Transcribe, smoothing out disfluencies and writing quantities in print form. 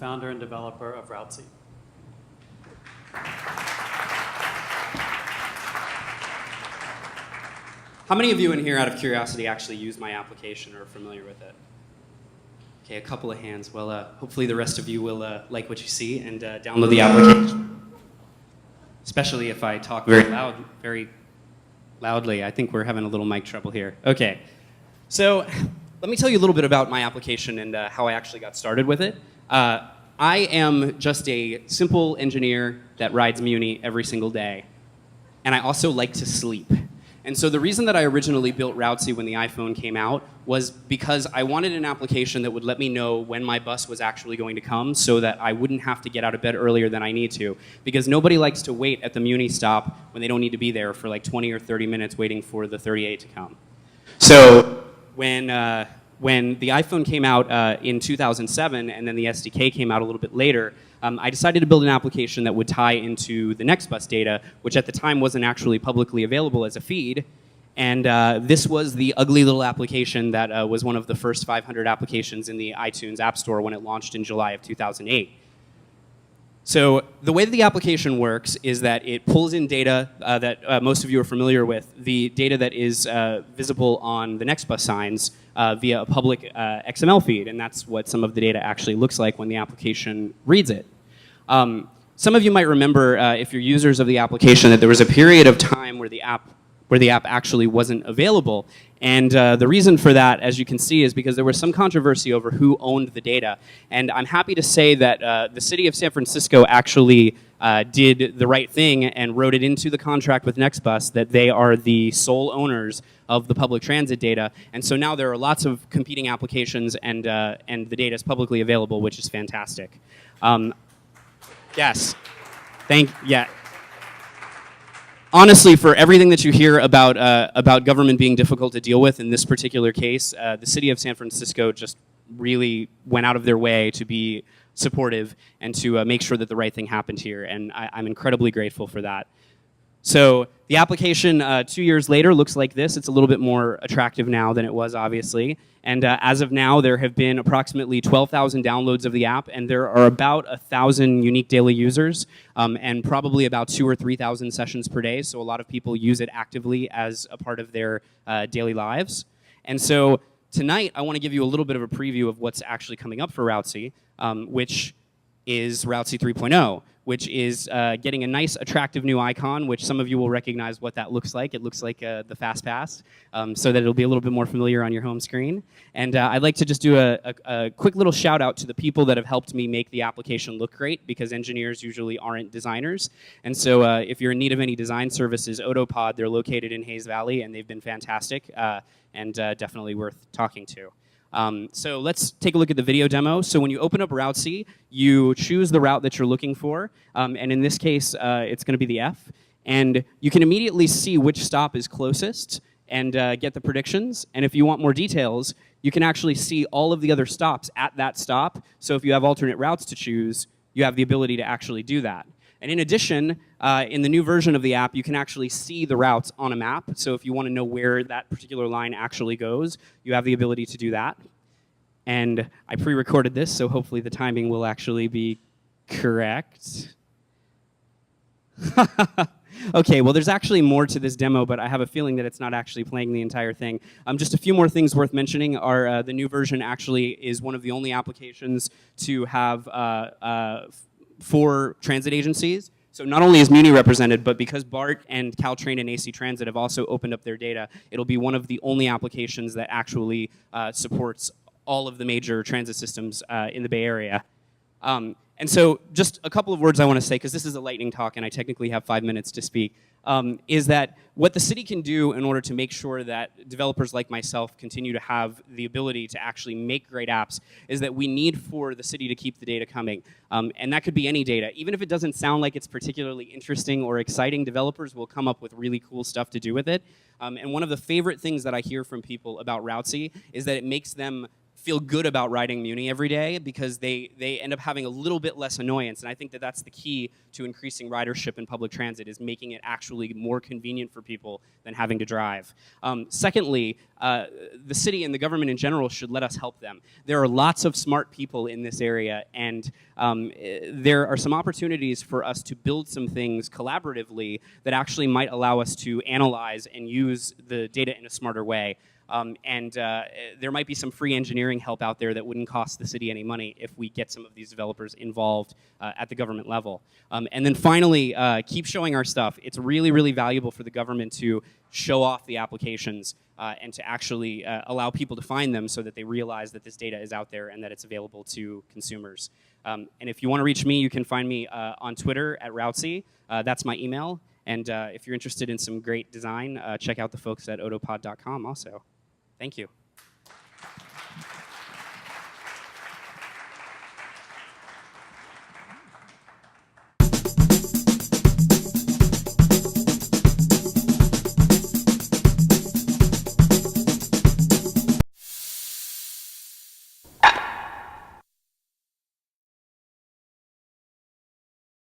founder and developer of Routesy. How many of you in here, out of curiosity, actually use my application or are familiar with it? Okay, a couple of hands. Well, hopefully the rest of you will like what you see and download the application. Especially if I talk very loudly. I think we're having a little mic trouble here. Okay, so let me tell you a little bit about my application and how I actually got started with it. I am just a simple engineer that rides Muni every single day. And I also like to sleep. And so the reason that I originally built Routesy when the iPhone came out was because I wanted an application that would let me know when my bus was actually going to come so that I wouldn't have to get out of bed earlier than I need to. Because nobody likes to wait at the Muni stop when they don't need to be there for like 20 or 30 minutes waiting for the 38 to come. So when the iPhone came out in 2007 and then the SDK came out a little bit later, I decided to build an application that would tie into the NextBus data, which at the time wasn't actually publicly available as a feed. And this was the ugly little application that was one of the first 500 applications in the iTunes App Store when it launched in July of 2008. So the way that the application works is that it pulls in data that most of you are familiar with, the data that is visible on the NextBus signs via a public XML feed, and that's what some of the data actually looks like when the application reads it. Some of you might remember, if you're users of the application, that there was a period of time where the app actually wasn't available. And the reason for that, as you can see, is because there was some controversy over who owned the data. And I'm happy to say that the city of San Francisco actually did the right thing and wrote it into the contract with NextBus that they are the sole owners of the public transit data. And so now there are lots of competing applications and the data is publicly available, which is fantastic. Yes. Yeah. Honestly, for everything that you hear about government being difficult to deal with in this particular case, the city of San Francisco just really went out of their way to be supportive and to make sure that the right thing happened here, and I'm incredibly grateful for that. So the application 2 years later looks like this. It's a little bit more attractive now than it was, obviously. And as of now, there have been approximately 12,000 downloads of the app, and there are about 1,000 unique daily users, and probably about 2,000 or 3,000 sessions per day. So a lot of people use it actively as a part of their daily lives. And so tonight, I want to give you a little bit of a preview of what's actually coming up for Routesy, which is Routesy 3.0. Which is getting a nice, attractive new icon, which some of you will recognize what that looks like. It looks like the FastPass, so that it'll be a little bit more familiar on your home screen. And I'd like to just do a quick little shout out to the people that have helped me make the application look great, because engineers usually aren't designers. And so if you're in need of any design services, Otopod, they're located in Hayes Valley, and they've been fantastic and definitely worth talking to. So let's take a look at the video demo. So when you open up Routesy, you choose the route that you're looking for. And in this case, it's going to be the F. And you can immediately see which stop is closest and get the predictions. And if you want more details, you can actually see all of the other stops at that stop. So if you have alternate routes to choose, you have the ability to actually do that. And in addition, in the new version of the app, you can actually see the routes on a map. So if you want to know where that particular line actually goes, you have the ability to do that. And I pre-recorded this, so hopefully the timing will actually be correct. Okay, well, there's actually more to this demo, but I have a feeling that it's not actually playing the entire thing. Just a few more things worth mentioning are the new version actually is one of the only applications to have 4 transit agencies. So not only is Muni represented, but because BART and Caltrain and AC Transit have also opened up their data, it'll be one of the only applications that actually supports all of the major transit systems in the Bay Area. And so just a couple of words I want to say, because this is a lightning talk and I technically have 5 minutes to speak, is that what the city can do in order to make sure that developers like myself continue to have the ability to actually make great apps is that we need for the city to keep the data coming. And that could be any data. Even if it doesn't sound like it's particularly interesting or exciting, developers will come up with really cool stuff to do with it. And one of the favorite things that I hear from people about Routesy is that it makes them feel good about riding Muni every day because they end up having a little bit less annoyance. And I think that that's the key to increasing ridership in public transit, is making it actually more convenient for people than having to drive. Secondly, the city and the government in general should let us help them. There are lots of smart people in this area, and there are some opportunities for us to build some things collaboratively that actually might allow us to analyze and use the data in a smarter way. There might be some free engineering help out there that wouldn't cost the city any money if we get some of these developers involved at the government level. And then finally, keep showing our stuff. It's really, really valuable for the government to show off the applications and to actually allow people to find them so that they realize that this data is out there and that it's available to consumers. And if you want to reach me, you can find me on Twitter at Routesy. That's my email. And if you're interested in some great design, check out the folks at otopod.com also. Thank you.